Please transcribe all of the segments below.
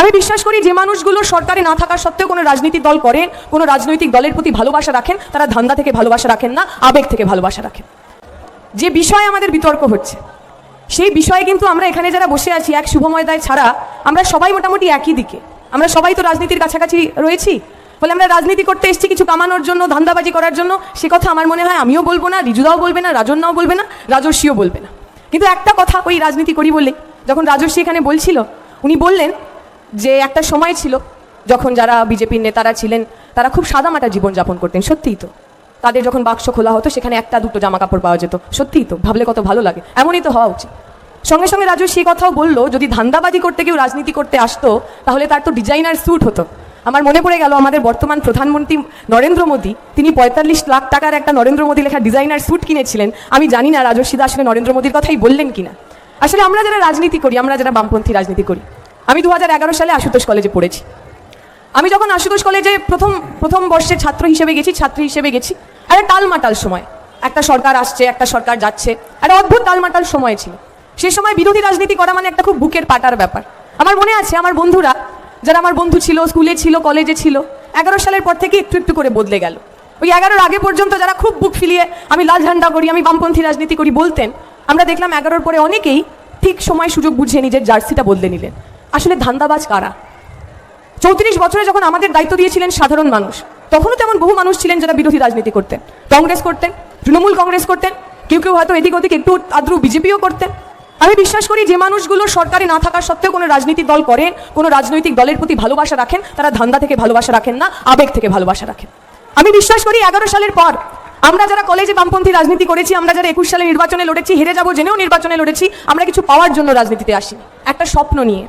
আমি বিশ্বাস করি যে মানুষগুলো সরকারে না থাকা সত্ত্বেও কোনো রাজনৈতিক দল করেন, কোনো রাজনৈতিক দলের প্রতি ভালোবাসা রাখেন, তারা ধান্দা থেকে ভালোবাসা রাখেন না, আবেগ থেকে ভালোবাসা রাখেন। যে বিষয়ে আমাদের বিতর্ক হচ্ছে সেই বিষয়ে কিন্তু আমরা এখানে যারা বসে আছি এক শুভময় দায় ছাড়া আমরা সবাই মোটামুটি একই দিকে, আমরা সবাই তো রাজনীতির কাছাকাছি রয়েছি। বলে আমরা রাজনীতি করতে এসেছি কিছু কামানোর জন্য, ধান্দাবাজি করার জন্য, সে কথা আমার মনে হয় আমিও বলবো না, রিজুদাও বলবে না, রাজন্যাও বলবে না, রাজস্বীও বলবে না। কিন্তু একটা কথা ওই রাজনীতি করি বলে যখন রাজস্বী এখানে বলছিল, উনি বললেন যে একটা সময় ছিল যখন যারা বিজেপির নেতারা ছিলেন তারা খুব সাদামাটা জীবনযাপন করতেন। সত্যিই তো, তাদের যখন বাক্স খোলা হতো সেখানে একটা দুটো জামা কাপড় পাওয়া যেত। সত্যিই তো, ভাবলে কত ভালো লাগে, এমনই তো হওয়া উচিত। সঙ্গে সঙ্গে রাজু সেই কথাও বললো, যদি ধান্দাবাজি করতে কেউ রাজনীতি করতে আসতো তাহলে তার তো ডিজাইনার স্যুট হতো। আমার মনে পড়ে গেল আমাদের বর্তমান প্রধানমন্ত্রী নরেন্দ্র মোদী, তিনি ৪৫ লাখ টাকার একটা নরেন্দ্র মোদী লেখা ডিজাইনার স্যুট কিনেছিলেন। আমি জানি না রাজস্বীদা আসলে নরেন্দ্র মোদীর কথাই বললেন কিনা। আসলে আমরা যারা রাজনীতি করি, আমরা যারা বামপন্থী রাজনীতি করি, আমি 2011 সালে আশুতোষ কলেজে পড়েছি। আমি যখন আশুতোষ কলেজে প্রথম বর্ষের ছাত্রী হিসেবে গেছি, একটা টালমাটাল সময়, একটা সরকার আসছে একটা সরকার যাচ্ছে, একটা অদ্ভুত টালমাটাল সময় ছিল। সেই সময় বিরোধী রাজনীতি করা মানে একটা খুব বুকের পাটার ব্যাপার। আমার মনে আছে আমার বন্ধুরা, যারা আমার বন্ধু ছিল, স্কুলে ছিল, কলেজে ছিল, 11 সালের পর থেকে একটু একটু করে বদলে গেল। ওই 11-র আগে পর্যন্ত যারা খুব বুক ফিলিয়ে আমি লাল ঝান্ডা করি, আমি বামপন্থী রাজনীতি করি বলতেন, আমরা দেখলাম 11-র পরে অনেকেই ঠিক সময় সুযোগ বুঝিয়ে নিজের জার্সিটা বদলে নিলেন। আসলে ধান্দাবাজ কারা? 34 বছরে যখন আমাদের দায়িত্ব দিয়েছিলেন সাধারণ মানুষ, তখনও তেমন বহু মানুষ ছিলেন যারা বিরোধী রাজনীতি করতেন, কংগ্রেস করতেন, তৃণমূল কংগ্রেস করতেন, কেউ কেউ হয়তো এদিক ওদিক একটু আদ্রু বিজেপিও করতেন। আমি বিশ্বাস করি যে মানুষগুলো সরকারে না থাকা সত্ত্বেও কোনো রাজনৈতিক দল করেন, কোনো রাজনৈতিক দলের প্রতি ভালোবাসা রাখেন, তারা ধান্দা থেকে ভালোবাসা রাখেন না, আবেগ থেকে ভালোবাসা রাখেন। আমি বিশ্বাস করি 11 সালের পর আমরা যারা কলেজে বামপন্থী রাজনীতি করেছি, আমরা যারা 21 সালে নির্বাচনে লড়েছি, হেরে যাবো জেনেও নির্বাচনে লড়েছি, আমরা কিছু পাওয়ার জন্য রাজনীতিতে আসিনি, একটা স্বপ্ন নিয়ে।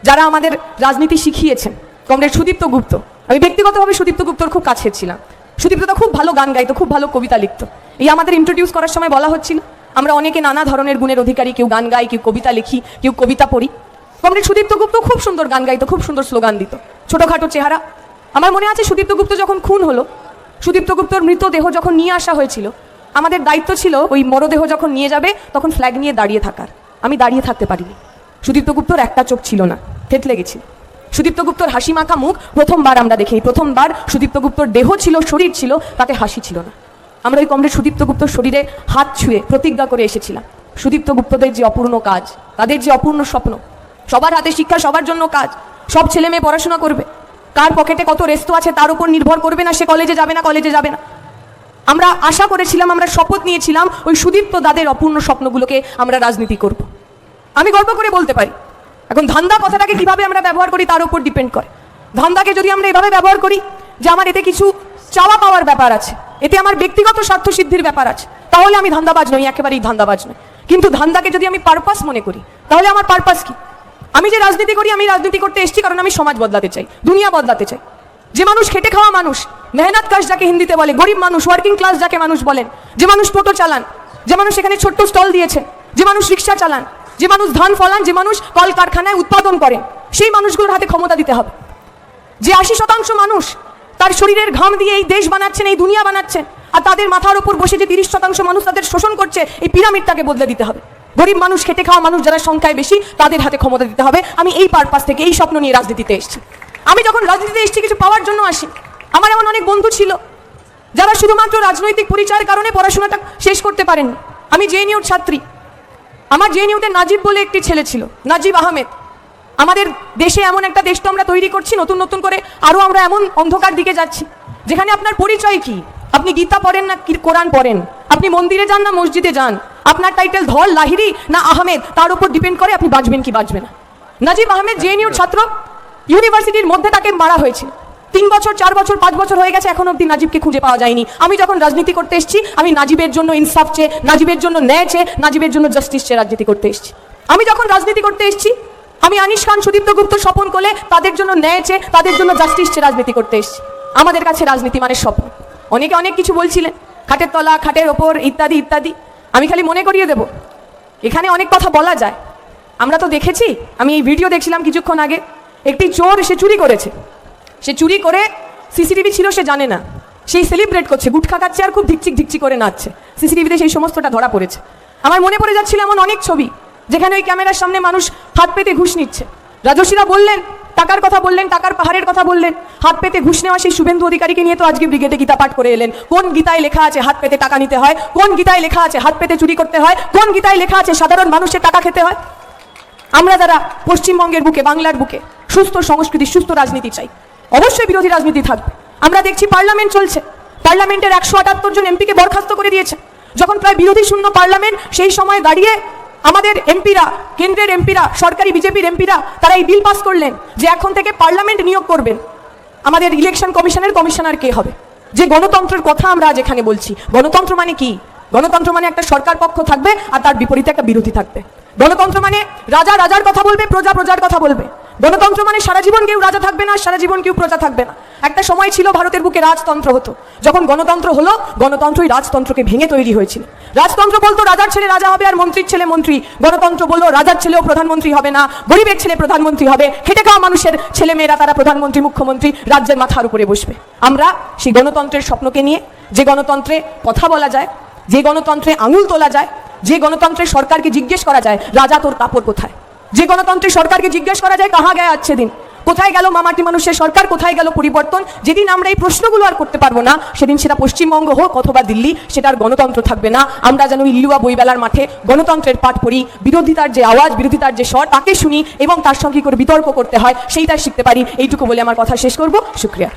যারা আমাদের রাজনীতি শিখিয়েছেন, কমরেড সুদীপ্ত গুপ্ত, আমি ব্যক্তিগতভাবে সুদীপ্ত গুপ্তর খুব কাছের ছিলাম। সুদীপ্তটা খুব ভালো গান গাইতো, খুব ভালো কবিতা লিখতো। এই আমাদের ইন্ট্রোডিউস করার সময় বলা হচ্ছিল আমরা অনেকে নানা ধরনের গুণের অধিকারী, কেউ গান গাই, কেউ কবিতা লিখি, কেউ কবিতা পড়ি। কমরেড সুদীপ্ত গুপ্ত খুব সুন্দর গান গাইতো, খুব সুন্দর স্লোগান দিত, ছোটোখাটো চেহারা। আমার মনে আছে সুদীপ্ত গুপ্ত যখন খুন হলো, সুদীপ্ত গুপ্তর মৃতদেহ যখন নিয়ে আসা হয়েছিল, আমাদের দায়িত্ব ছিল ওই মরদেহ যখন নিয়ে যাবে তখন ফ্ল্যাগ নিয়ে দাঁড়িয়ে থাকার। আমি দাঁড়িয়ে থাকতে পারিনি। সুদীপ্ত গুপ্তর একটা চোখ ছিল না, থেতলে গেছিল। সুদীপ্ত গুপ্তর হাসি মাখা মুখ প্রথমবার আমরা দেখিনি। প্রথমবার সুদীপ্ত গুপ্তর দেহ ছিল, শরীর ছিল, তাতে হাসি ছিল না। আমরা ওই কমরেড সুদীপ্ত গুপ্তর শরীরে হাত ছুঁয়ে প্রতিজ্ঞা করে এসেছিলাম, সুদীপ্ত গুপ্তদের যে অপূর্ণ কাজ, তাদের যে অপূর্ণ স্বপ্ন, সবার হাতে শিক্ষা, সবার জন্য কাজ, সব ছেলে মেয়ে পড়াশোনা করবে, কার পকেটে কত রেস্তো আছে তার উপর নির্ভর করবে না, সে কলেজে যাবে না। আমরা আশা করেছিলাম, আমরা শপথ নিয়েছিলাম ওই সুদীপ্ত দাদের অপূর্ণ স্বপ্নগুলোকে আমরা রাজনীতি করব। আমি গর্ব করে বলতে পারি। এখন ধান্দা কথাটাকে কিভাবে আমরা ব্যবহার করি তার উপর ডিপেন্ড করে। ধান্দাকে যদি আমরা এভাবে ব্যবহার করি যে আমার এতে কিছু চাওয়া পাওয়ার ব্যাপার আছে, এতে আমার ব্যক্তিগত স্বার্থ সিদ্ধির ব্যাপার আছে, তাহলে আমি ধান্দাবাজ নই, একেবারেই ধান্দাবাজ নই। কিন্তু ধান্দাকে যদি আমি পারপাস মনে করি, তাহলে আমার পারপাস কি? আমি যে রাজনীতি করি, আমি রাজনীতি করতে এসেছি কারণ আমি সমাজ বদলাতে চাই, দুনিয়া বদলাতে চাই। যে মানুষ খেটে খাওয়া মানুষ, মেহনত কাজ যাকে হিন্দিতে বলে, গরিব মানুষ, ওয়ার্কিং ক্লাস যাকে মানুষ বলেন, যে মানুষ টোটো চালান, যে মানুষ এখানে ছোট্ট স্টল দিয়েছেন, যে মানুষ রিক্সা চালান, যে মানুষ ধান ফলান, যে মানুষ কল কারখানায় উৎপাদন করেন, সেই মানুষগুলোর হাতে ক্ষমতা দিতে হবে। যে 80% মানুষ তার শরীরের ঘাম দিয়ে এই দেশ বানাচ্ছেন, এই দুনিয়া বানাচ্ছেন, আর তাদের মাথার উপর বসে যে 30% মানুষ তাদের শোষণ করছে, এই পিরামিডটাকে বদলে দিতে হবে। গরিব মানুষ, খেটে খাওয়া মানুষ যারা সংখ্যায় বেশি, তাদের হাতে ক্ষমতা দিতে হবে। আমি এই পারপাস থেকে, এই স্বপ্ন নিয়ে রাজনীতিতে এসেছি। আমি যখন রাজনীতিতে এসেছি কিছু পাওয়ার জন্য আসি। আমার এমন অনেক বন্ধু ছিল যারা শুধুমাত্র রাজনৈতিক পরিচয়ের কারণে পড়াশোনাটা শেষ করতে পারেননি। আমি জেএনইউর ছাত্রী। আমার জেএনইউতে নাজিব বলে একটি ছেলে ছিল, নাজিব আহমেদ। আমাদের দেশে এমন একটা দেশ তো আমরা তৈরি করছি নতুন করে, আরও আমরা এমন অন্ধকার দিকে যাচ্ছি যেখানে আপনার পরিচয় কি, আপনি গীতা পড়েন না কোরআন পড়েন, আপনি মন্দিরে যান না মসজিদে যান, আপনার টাইটেল ধল, লাহিরি না আহমেদ, তার উপর ডিপেন্ড করে আপনি বাঁচবেন কি বাঁচবেন না। নাজিব আহমেদ জেএনইউর ছাত্র, ইউনিভার্সিটির মধ্যে তাকে মারা হয়েছিল। 3 বছর 4 বছর 5 বছর হয়ে গেছে, এখন অব্দি নাজিবকে খুঁজে পাওয়া যায়নি। আমি যখন রাজনীতি করতে এসেছি, আমি নাজিবের জন্য ইনসাফ চেয়ে, নাজিবের জন্য ন্যায় চেয়ে, নাজিবের জন্য জাস্টিস চেয়ে রাজনীতি করতে এসেছি। আমি যখন রাজনীতি করতে এসেছি, আমি আনিস খান, সুদীপ্ত গুপ্ত স্বপন কোলে তাদের জন্য ন্যায় চেয়ে, তাদের জন্য জাস্টিস চেয়ে রাজনীতি করতে এসেছি। আমাদের কাছে রাজনীতি মানে স্বপ্ন। অনেকে অনেক কিছু বলছিলেন, খাটের তলা, খাটের ওপর, ইত্যাদি ইত্যাদি। আমি খালি মনে করিয়ে দেব, এখানে অনেক কথা বলা যায়। আমরা তো দেখেছি, আমি এই ভিডিও দেখছিলাম কিছুক্ষণ আগে, একটি চোর সে চুরি করেছে, সে চুরি করে সিসিটিভি ছিল সে জানে না, সেই সেলিব্রেট করছে, গুটখা খাচ্ছে আর খুব ধিকচিক করে নাচছে। সিসিটিভিতে সেই সমস্তটা ধরা পড়েছে। আমার মনে পড়ে যাচ্ছিল এমন অনেক ছবি যেখানে ওই ক্যামেরার সামনে মানুষ হাত পেতে ঘুষ নিচ্ছে। রাজস্বীরা বললেন টাকার কথা বললেন, টাকার পাহাড়ের কথা বললেন, হাত পেতে ঘুষ নেওয়া সেই শুভেন্দু অধিকারীকে নিয়ে তো আজকে ব্রিগেডে গীতা পাঠ করে এলেন। কোন গীতায় লেখা আছে হাত পেতে টাকা নিতে হয়? কোন গীতায় লেখা আছে হাত পেতে চুরি করতে হয়? কোন গীতায় লেখা আছে সাধারণ মানুষের টাকা খেতে হয়? আমরা যারা পশ্চিমবঙ্গের বুকে, বাংলার বুকে সুস্থ সংস্কৃতি, সুস্থ রাজনীতি চাই, অবশ্যই বিরোধী রাজনীতি থাকবে। আমরা দেখছি পার্লামেন্ট চলছে, পার্লামেন্টের 178 জন এমপিকে বরখাস্ত করে দিয়েছে। যখন প্রায় বিরোধী শূন্য পার্লামেন্ট, সেই সময় দাঁড়িয়ে আমাদের এমপিরা, কেন্দ্রের এমপিরা, সরকারি বিজেপির এমপিরা তারা এই বিল পাস করলেন যে এখন থেকে পার্লামেন্ট নিয়োগ করবেন আমাদের ইলেকশন কমিশনের কমিশনার কে হবে। যে গণতন্ত্রের কথা আমরা আজ এখানে বলছি, গণতন্ত্র মানে কি? গণতন্ত্র মানে একটা সরকার পক্ষ থাকবে আর তার বিপরীতে একটা বিরোধী থাকবে। গণতন্ত্র মানে রাজা রাজার কথা বলবে, প্রজা প্রজার কথা বলবে। গণতন্ত্র মানে সারা জীবন কেউ রাজা থাকবে না, সারা জীবন কেউ প্রজা থাকবে না। একটা সময় ছিল ভারতের বুকে রাজতন্ত্র হতো, যখন গণতন্ত্র হলো, গণতন্ত্রই রাজতন্ত্রকে ভেঙে তৈরি হয়েছিল। রাজতন্ত্র বলতো রাজার ছেলে রাজা হবে আর মন্ত্রীর ছেলে মন্ত্রী। গণতন্ত্র বললো রাজার ছেলেও প্রধানমন্ত্রী হবে না, গরিবের ছেলে প্রধানমন্ত্রী হবে, খেটে খাওয়া মানুষের ছেলে মেয়েরা তারা প্রধানমন্ত্রী, মুখ্যমন্ত্রী, রাজ্যের মাথার উপরে বসবে। আমরা সেই গণতন্ত্রের স্বপ্নকে নিয়ে, যে গণতন্ত্রে কথা বলা যায়, যে গণতন্ত্রে আঙুল তোলা যায়, যে গণতন্ত্রে সরকারকে জিজ্ঞেস করা যায় রাজা তোর কাপড় কোথায়, যে গণতন্ত্রে সরকারকে জিজ্ঞেস করা যায় কাহা গায়ে আছে দিন, কোথায় গেল মামাটি মানুষের সরকার, কোথায় গেল পরিবর্তন। যেদিন আমরা এই প্রশ্নগুলো আর করতে পারবো না, সেদিন সেটা পশ্চিমবঙ্গ হোক অথবা দিল্লি, সেটার গণতন্ত্র থাকবে না। আমরা যেন ইল্লুয়া বইবেলার মাঠে গণতন্ত্রের পাঠ পড়ি, বিরোধিতার যে আওয়াজ, বিরোধিতার যে স্বর, তাকে শুনি এবং তার সঙ্গে করে বিতর্ক করতে হয় সেইটা শিখতে পারি। এইটুকু বলে আমার কথা শেষ করব। শুক্রিয়া।